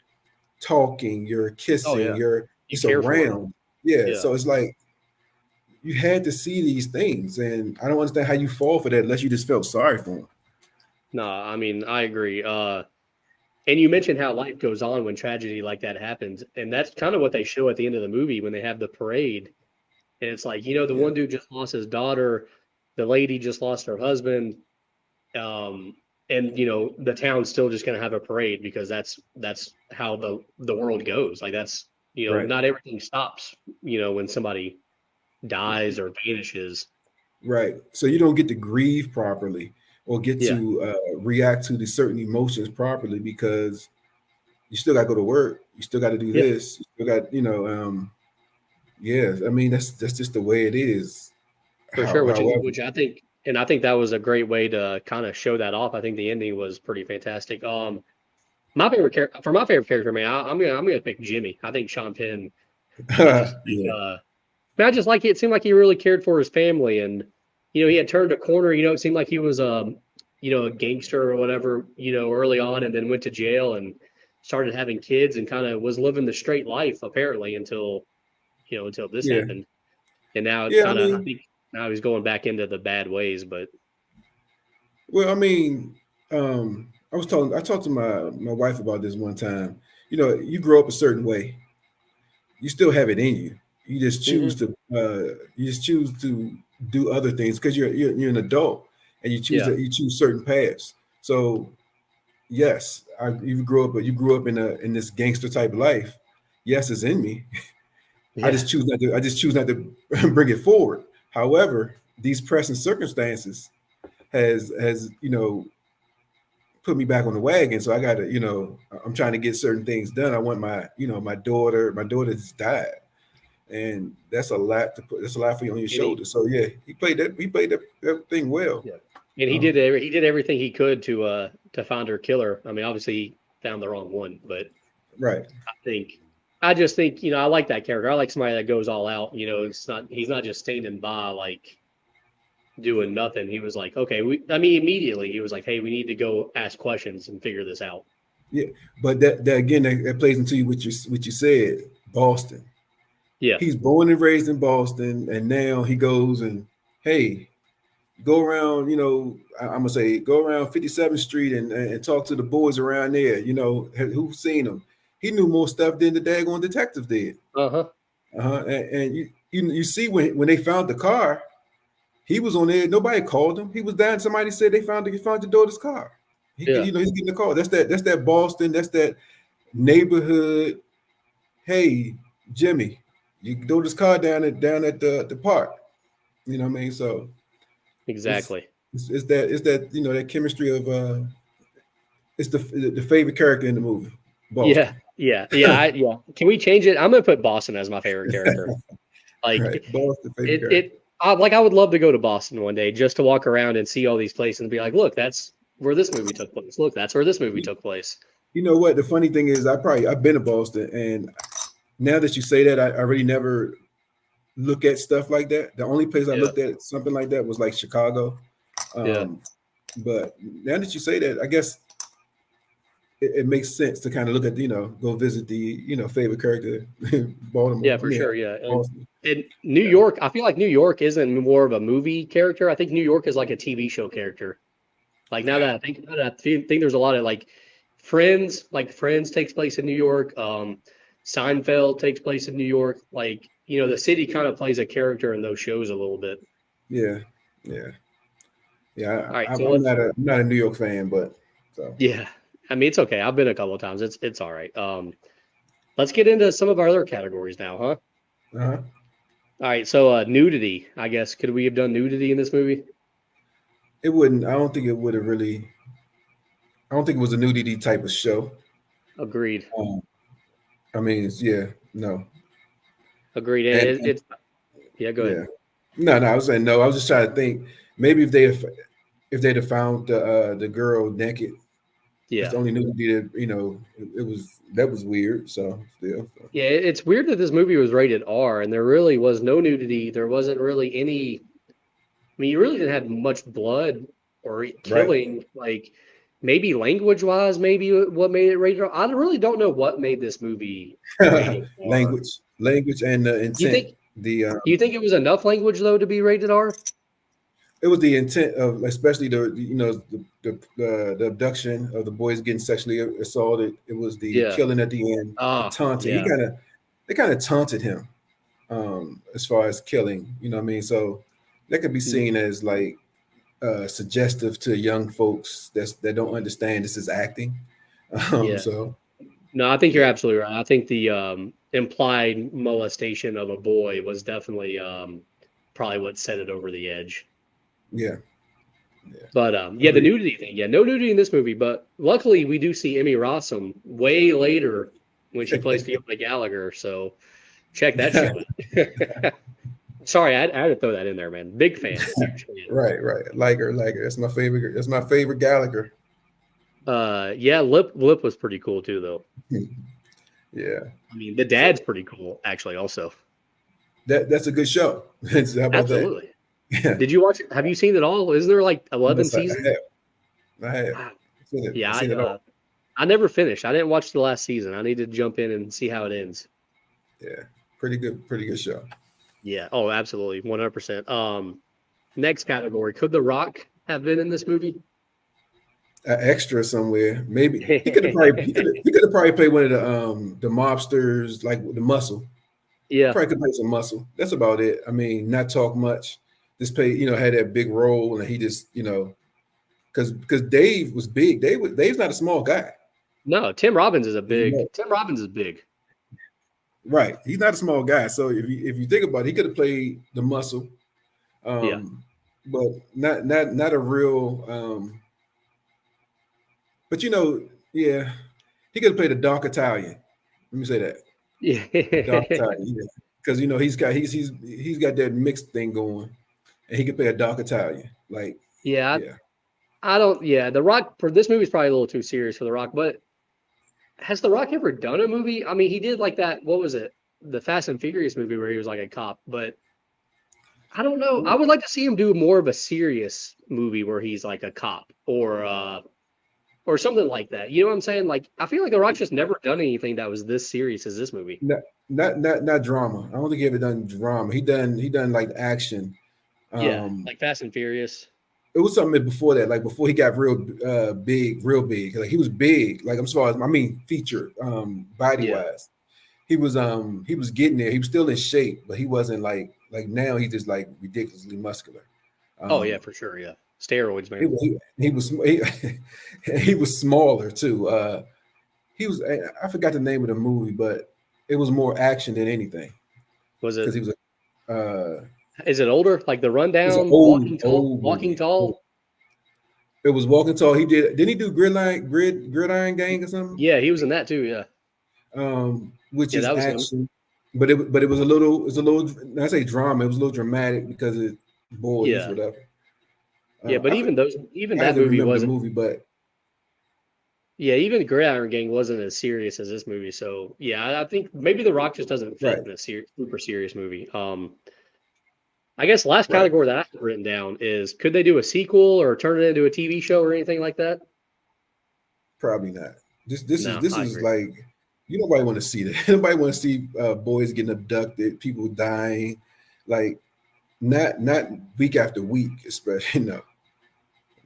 talking, you're Oh kissing, yeah, you're you just care for him. around. Yeah. Yeah. So it's like you had to see these things, and I don't understand how you fall for that unless you just felt sorry for him. No, I mean I agree. And you mentioned how life goes on when tragedy like that happens, and that's kind of what they show at the end of the movie when they have the parade. And it's like, the Yeah. one dude just lost his daughter, the lady just lost her husband, um, and the town's still just gonna have a parade because that's how the world goes. Like that's Right. not everything stops. When somebody dies or vanishes. Right. So you don't get to grieve properly or get Yeah, to react to the certain emotions properly because you still got to go to work. You still got to do yeah, this. You still got, yeah. I mean, that's just the way it is. for sure. Which However, which I think, and I think that was a great way to kind of show that off. I think the ending was pretty fantastic. My favorite character for my favorite character, man, I'm gonna pick Jimmy. I think Sean Penn. I just think, yeah, man, I just like it. It seemed like he really cared for his family, and he had turned a corner. It seemed like he was a gangster or whatever, early on, and then went to jail and started having kids and kind of was living the straight life apparently until this yeah, happened. And now yeah. I kind of I mean, think now he's going back into the bad ways, but well, I mean, I talked to my wife about this one time. You grow up a certain way. You still have it in you. You just choose mhm, to do other things because you're an adult and yeah, you choose certain paths. So yes, you grew up in this gangster type life. Yes, it's in me. yeah, I just choose not to bring it forward. However, these pressing circumstances has put me back on the wagon. So I got to, I'm trying to get certain things done. I want my daughter just died. And that's a lot that's a lot for you on your and he shoulders. So yeah, he played that thing well. yeah, and Um, he did everything he could to find her killer. I mean, obviously he found the wrong one, but right. think I just think I like that character. I like somebody that goes all out. He's not just standing by like doing nothing. He was like, okay, I mean, immediately he was like, hey, we need to go ask questions and figure this out. Yeah. But that again that plays into you what you said, Boston. Yeah, He's born and raised in Boston, and now he goes and hey, go around, I'm gonna say go around 57th Street and talk to the boys around there, who've seen him. He knew more stuff than the daggone detective did. uh huh, And you see when they found the car, he was on there. Nobody called him. He was down. Somebody said they found your daughter's car. yeah, He's getting the call. That's that Boston. That's that neighborhood. Hey, Jimmy, you throw this car down at the park. You know what I mean? So it's exactly. it's that that chemistry of it's the favorite character in the movie, Yeah, Boston. yeah. Can we change it? I'm gonna put Boston as my favorite character. Like Right, Boston favorite it, character. it. I would love to go to Boston one day just to walk around and see all these places and be like, look, that's where this movie took place. Look, that's where this movie You, took place. you know what? The funny thing is, I've been to Boston, and now that you say that, I really never look at stuff like that. The only place I Yeah, looked at something like that was like Chicago. yeah, Um, But now that you say that, I guess it makes sense to kind of look at, go visit the, favorite character in Baltimore. Yeah, I for mean, sure. Yeah. Boston. And New Yeah. York, I feel like New York isn't more of a movie character. I think New York is like a TV show character. Like now that I think about it, think there's a lot of like Friends takes place in New York. Seinfeld takes place in New York. Like, the city kind of plays a character in those shows a little bit. Yeah. Yeah. Yeah. All right, I'm, so I'm let's not a New York fan, but so. yeah. I mean, it's okay. I've been a couple of times. It's all right. Let's get into some of our other categories now, huh? Uh-huh. All right, so nudity, I guess. Could we have done nudity in this movie? It wouldn't. I don't think it would have really. I don't think it was a nudity type of show. Agreed. Um, I mean, yeah, no, Agreed. and It's yeah, go ahead. yeah, no. I was saying no. I was just trying to think. Maybe if they'd have found the girl naked, that's Yeah. the only nudity that it was that was weird. So still, so. Yeah, it's weird that this movie was rated R and there really was no nudity. There wasn't really any. I mean, you really didn't have much blood or Right. killing. Like maybe language wise, maybe what made it rated R. I really don't know what made this movie rated R. language, and the You intent. think The you think it was enough language though to be rated R? It was the intent of, especially the abduction of the boys getting sexually assaulted. It was the Yeah. killing at the end, the Ah, taunting. yeah. They kind of taunted him, as far as killing. You know what I mean? So that could be Mm, seen as like suggestive to young folks that don't understand this is acting. yeah. So No, I think you're yeah, absolutely right. I think the implied molestation of a boy was definitely probably what set it over the edge. yeah, yeah. But yeah, the Agreed. nudity thing. Yeah, no nudity in this movie, but luckily we do see Emmy Rossum way later when she plays Fiona Gallagher. So check that show out. Sorry, I had to throw that in there, man. Big fan, huge fan. Right. Like her. That's my favorite. That's my favorite Gallagher. Yeah, Lip was pretty cool too, though. Yeah. I mean, the dad's pretty cool, actually. Also, That's a good show. How about that? absolutely. Yeah. Did you watch it? Have you seen it all? Isn't there like 11 Yes, I seasons? have. I have. Wow. Seen it. Yeah, I've seen it all. I never finished. I didn't watch the last season. I need to jump in and see how it ends. Yeah. Pretty good show. Yeah. Oh, absolutely. 100%. Next category. Could The Rock have been in this movie? An extra somewhere. Maybe he could have probably played one of the mobsters, like the muscle. Yeah. Probably could play some muscle. That's about it. I mean, not talk much. Just play, had that big role, and he just, because Dave was big. Dave's not a small guy. No, Tim Robbins is If you know. Tim Robbins is big. Right. He's not a small guy. So if you think about it, he could have played the muscle. Yeah. But not a real but yeah, he could have played a dark Italian. Let me say that. Yeah. Dark Italian. Because he's got that mixed thing going. And he could play a dark Italian. Like, Yeah. yeah. I don't, yeah. The Rock, for this movie's probably a little too serious for The Rock, but has The Rock ever done a movie? I mean, he did like that, what was it? The Fast and Furious movie where he was like a cop, but I don't know. I would like to see him do more of a serious movie where he's like a cop or something like that. You know what I'm saying? Like I feel like The Rock's just never done anything that was this serious as this movie. Not drama. I don't think he ever done drama. He done like action. Yeah, like Fast and Furious. It was something before that, like before he got real real big. Like he was big, like I'm sorry, I mean featured, body Yeah. wise. He was getting there. He was still in shape, but he wasn't like now he's just like ridiculously muscular. Oh yeah, for sure. Yeah, steroids, He, man. he was he was smaller too. He was, I forgot the name of the movie, but it was more action than anything Was because it? he was Is it older? Like The it was an Rundown, Walking Tall, Walking movie. Tall. It was Walking Tall. Didn't he do Gridiron Gang or something? Yeah, he was in that too. Yeah. Which Yeah, is that was him. action, but it was a little, I say drama. It was a little dramatic because it boys, Yeah. whatever. Yeah, but I even have that to movie remember the wasn't. movie, but Yeah, even Gridiron Gang wasn't as serious as this movie. So yeah, I think maybe The Rock just doesn't fit right. in a super serious movie. I guess last Right. category that I have written down is could they do a sequel or turn it into a TV show or anything like that? Probably not. This I is agree. like you nobody want to see that. Nobody want to see boys getting abducted, people dying, like not week after week, especially no,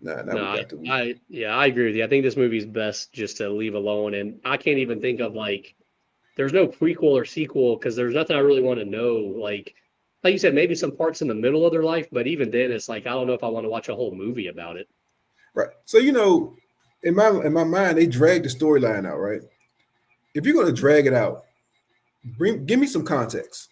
not No, week after week. yeah, I agree with you. I think this movie's best just to leave alone, and I can't even think of like there's no prequel or sequel because there's nothing I really want to know. Like you said, maybe some parts in the middle of their life, but even then, it's like I don't know if I want to watch a whole movie about it. Right. So in my mind, they drag the storyline out. Right. If you're gonna drag it out, give me some context.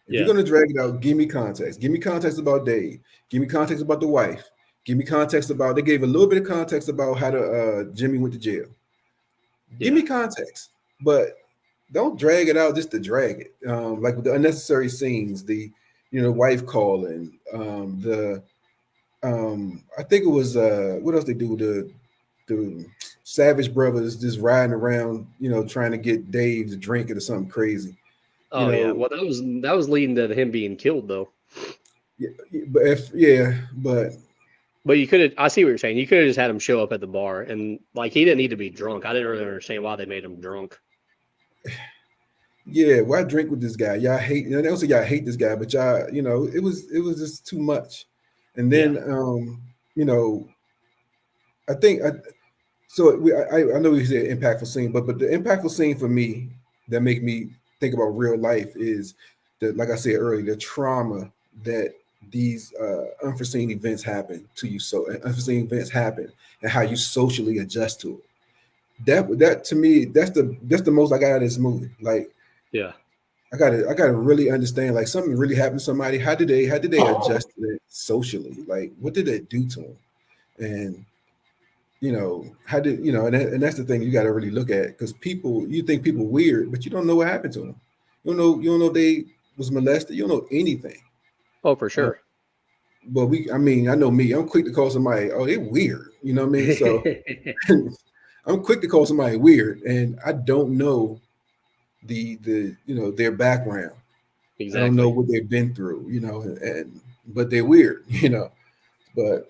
If you're Yeah, gonna drag it out, give me context. Give me context about Dave. Give me context about the wife. Give me context about. They gave a little bit of context about how Jimmy went to jail. Give yeah. me context, but don't drag it out just to drag it. Like with the unnecessary scenes, the wife calling, the I think it was what else they do the Savage Brothers just riding around, trying to get Dave to drink it or something crazy. You Oh yeah. know, Well, that was leading to him being killed though. yeah, but But you could have. I see what you're saying. You could have just had him show up at the bar, and like he didn't need to be drunk. I didn't really understand why they made him drunk. yeah, why drink with this guy? Y'all hate. They don't say y'all hate this guy, but y'all, it was just too much. And Yeah, then, you know, I think so. I know we said impactful scene, but the impactful scene for me that make me think about real life is that, like I said earlier, the trauma that these unforeseen events happen to you. So unforeseen events happen, and how you socially adjust to it. That to me, that's the most I got out of this movie. Like yeah. I gotta really understand, like, something really happened to somebody. How did they adjust to it socially? Like, what did it do to them? And how did and that's the thing you got to really look at, because you think people weird, but you don't know what happened to them. You don't know if they was molested. You don't know anything. Oh, for Uh, sure. but I mean, I know me. I'm quick to call somebody, oh, they weird. You know what I mean? So I'm quick to call somebody weird, and I don't know their background. I don't know Exactly. what they've been through. And but they're weird. But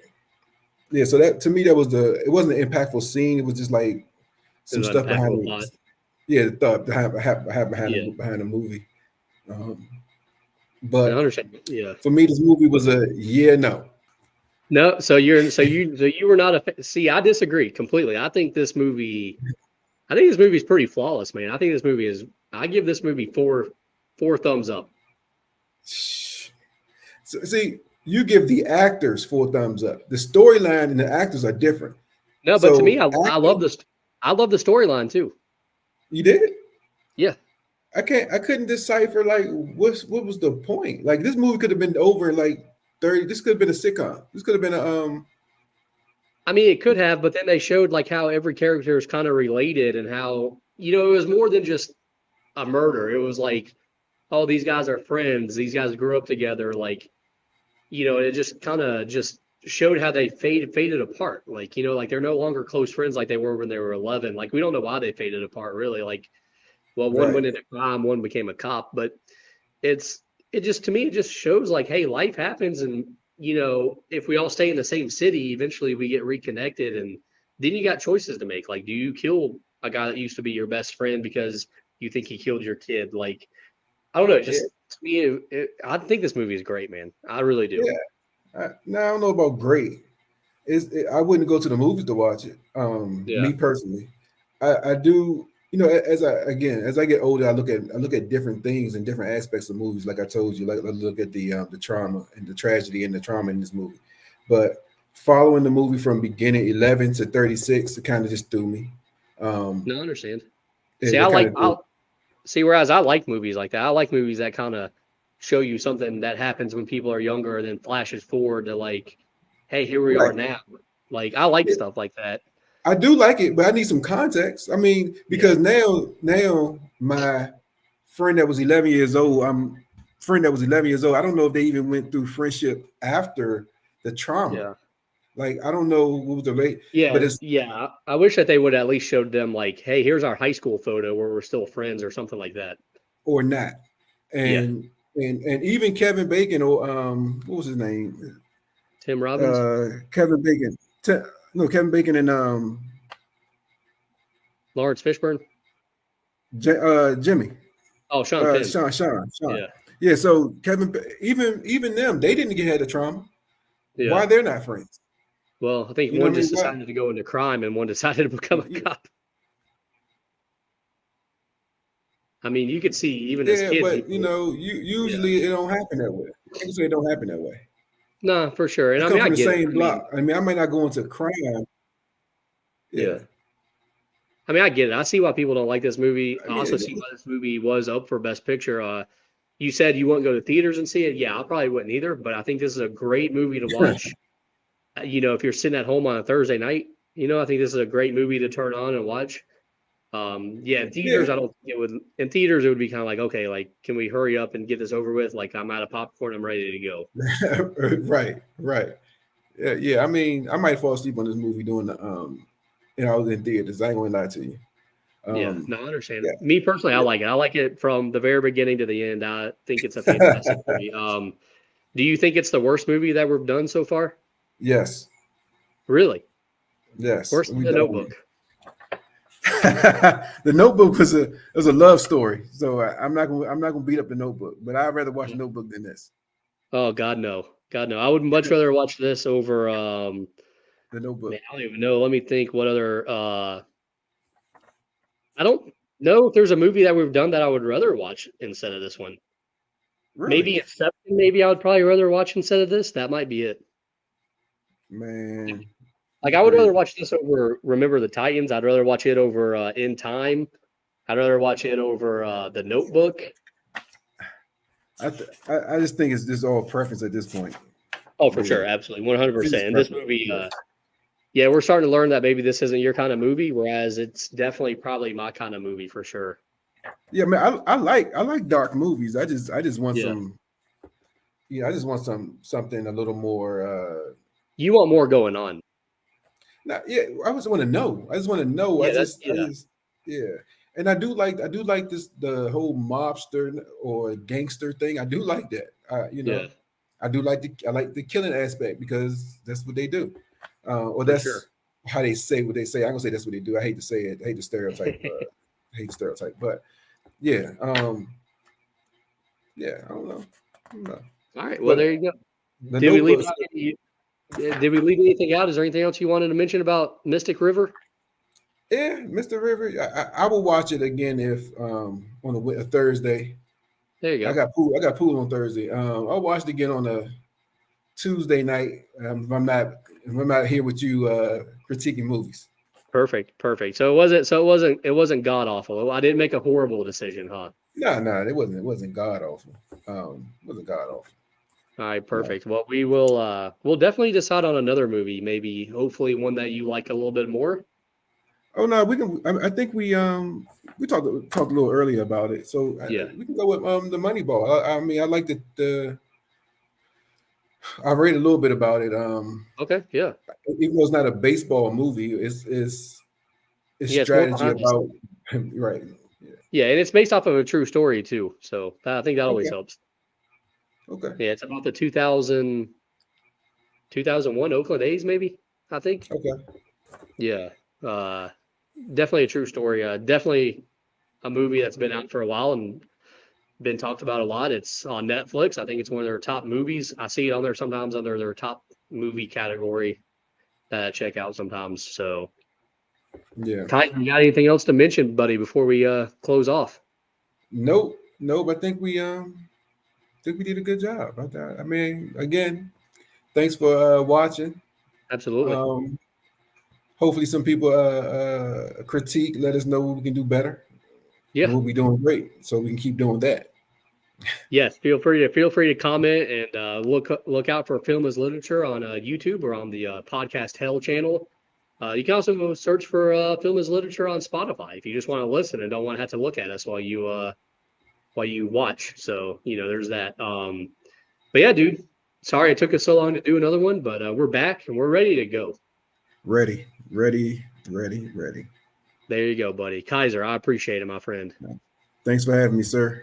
yeah, so that to me, it wasn't an impactful scene. It was just like It some was an stuff behind impactful it. thought. Yeah, the thought behind Yeah, behind the movie. Um, I but understand. Yeah. for me, this movie was a yeah, no. No, so you were not a see. I disagree completely. I think this movie is pretty flawless, man. I think this movie is. I give this movie four thumbs up. So, see, you give the actors 4 thumbs up. The storyline and the actors are different. No, but to me, So I love acting, this. I love the storyline too. you did. Yeah, I couldn't decipher, like, what was the point? Like, this movie could have been over in like 30. This could have been a sitcom. This could have been a I mean, it could have, but then they showed like how every character is kind of related and how it was more than just a murder. It was like, oh, these guys are friends. These guys grew up together. Like, it just kind of just showed how they faded apart. Like, like they're no longer close friends like they were when they were 11. Like, we don't know why they faded apart really. Like, well, one right. went into crime, one became a cop, but it's it just to me it just shows like, hey, life happens, and if we all stay in the same city, eventually we get reconnected, and then you got choices to make. Like, do you kill a guy that used to be your best friend because you think he killed your kid? Like, I don't know. Yeah, Just to me, I think this movie is great, man. I really do. yeah. Now I don't know about great. I wouldn't go to the movies to watch it. Yeah. Me personally, I do. As I get older, I look at different things and different aspects of movies. Like I told you, like I look at the trauma and the tragedy and the trauma in this movie. But following the movie from beginning 11 to 36, it kind of just threw me. Um, No, I understand. See, it, it kind of threw. I'll see. Whereas I like movies like that. I like movies that kind of show you something that happens when people are younger, and then flashes forward to like, hey, here we are Right. now. Like, I like stuff like that. I do like it, but I need some context. I mean, Yeah. because now my friend that was 11 years old, I don't know if they even went through friendship after the trauma. Yeah. Like, I don't know what was the rate, but Yeah, it's yeah. I wish that they would at least showed them like, hey, here's our high school photo where we're still friends or something like that. or not. Yeah, And and even Kevin Bacon or what was his name? Tim Robbins. Kevin Bacon. No, Kevin Bacon and Lawrence Fishburne. Jimmy. Oh, Sean Penn. Sean. Yeah. Yeah. So Kevin, even them, they didn't get had a trauma. Yeah. Why they're not friends? Well, I think one just decided to go into crime and one decided to become a cop. I mean, you could see even as kids. But usually it don't happen that way. I can say it don't happen that way. No, for sure. And I mean, come from the same block. I mean, I might not go into crime. Yeah. I mean, I get it. I see why people don't like this movie. I also see why this movie was up for Best Picture. You said you wouldn't go to theaters and see it. Yeah, I probably wouldn't either. But I think this is a great movie to watch. If you're sitting at home on a Thursday night, I think this is a great movie to turn on and watch. In theaters, I don't think it would. In theaters, it would be kind of like, okay, like, can we hurry up and get this over with? Like, I'm out of popcorn, I'm ready to go. Right. Yeah. I mean, I might fall asleep on this movie doing the I was in theaters. I ain't gonna lie to you. I understand. Yeah. Me personally, I like it. I like it from the very beginning to the end. I think it's a fantastic movie. Do you think it's the worst movie that we've done so far? Yes. Really? Yes. Worse than The Notebook. The Notebook was a love story, so I'm not gonna beat up The Notebook, but I'd rather watch The Notebook than this. Oh God, no. I would much rather watch this over The Notebook. Man, I don't even know. Let me think. What other? I don't know if there's a movie that we've done that I would rather watch instead of this one. Really? Maybe Inception. Maybe I would probably rather watch instead of this. That might be it. Man. Like, I would rather watch this over Remember the Titans. I'd rather watch it over In Time. I'd rather watch it over The Notebook. I just think it's just all preference at this point. Oh, for sure. Absolutely. 100%. And this movie, we're starting to learn that maybe this isn't your kind of movie, whereas it's definitely probably my kind of movie for sure. Yeah, man, I like dark movies. I just want some. Yeah, I just want something a little more. You want more going on. I just want to know. I just want to know. And I do like this, the whole mobster or gangster thing. I do like that. I do like the killing aspect because that's what they do. Or that's how they say what they say. I'm gonna say that's what they do. I hate to say it. I hate the stereotype. But yeah. I don't know. All right. Well, there you go. Did we leave anything out? Is there anything else you wanted to mention about Mystic River? Yeah, Mr. River. I will watch it again if on a Thursday. There you go. I got pool on Thursday. I'll watch it again on a Tuesday night. If I'm not here with you critiquing movies. Perfect. So it wasn't god awful. I didn't make a horrible decision, huh? No, it wasn't god awful. It wasn't god awful. All right, perfect. Well, we'll definitely decide on another movie, maybe hopefully one that you like a little bit more. Oh no, we can. I think we talked a little earlier about it, so we can go with the Moneyball. I mean, I like I read a little bit about it. Okay, yeah. Even though it's not a baseball movie, it's strategy about right. Yeah, and it's based off of a true story too, so I think that always helps. Okay. Yeah, it's about the 2001 Oakland A's, maybe, I think. Okay. Yeah. Definitely a true story. Definitely a movie that's been out for a while and been talked about a lot. It's on Netflix. I think it's one of their top movies. I see it on there sometimes under their top movie category that I check out sometimes. So, yeah. Titan, you got anything else to mention, buddy, before we close off? Nope. I think we did a good job. I mean, again, thanks for watching. Absolutely. Hopefully some people critique, let us know what we can do better. Yeah. We'll be doing great, so we can keep doing that. Yes, feel free to comment and look out for Film is Literature on YouTube or on the Podcast Hell channel. You can also go search for Film is Literature on Spotify if you just want to listen and don't want to have to look at us while you watch. So, there's that. But yeah, dude, sorry it took us so long to do another one, but we're back and we're ready to go. Ready. There you go, buddy. Kaiser, I appreciate it, my friend. Thanks for having me, sir.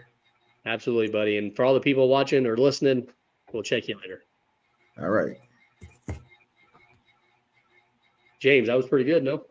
Absolutely, buddy. And for all the people watching or listening, we'll check you later. All right. James, that was pretty good, no?